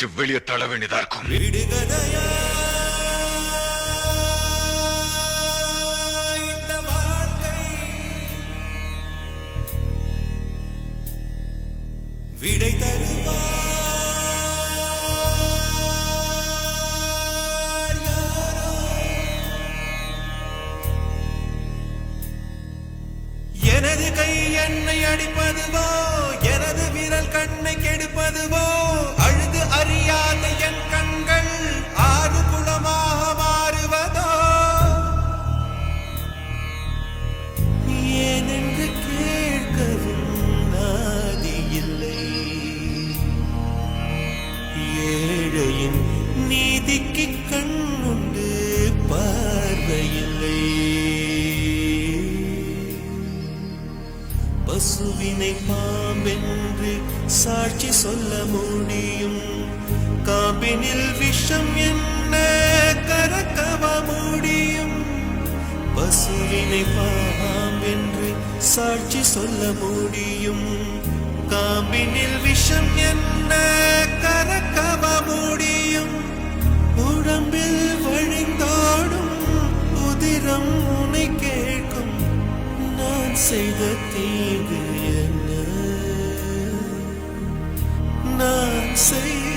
பிடிச்சி வெளியே தள்ள வேண்டியதா இருக்கும். விடை தருவார் யாரோ? எனது கை என்னை அடிப்பதுவோ, எனது விரல் கண்ணை கெடுப்பதுவோ, அழுது அறியாத என் கண்கள் ஆறு குளமாக மாறுவதோ, ஏனென்று கேட்கவும் நாதி இல்லை. ஏழையின் நீதிக்கு கண்ணுண்டு பார்வையில்லை. பசுவினை பாம்பென்று சாட்சி சொல்ல முடியும், காம்பினில் விஷம் என்ன கறக்கவ முடியும். பசுவினை பாம்பென்று சாட்சி சொல்ல முடியும், காம்பினில் விஷம் என்ன கறக்கவ முடியும். உடம்பில் வழிந்தோடும் உதிரம் உனை கேட்கும், நான் செய்த தீங்கு என்ன, நான் செய்த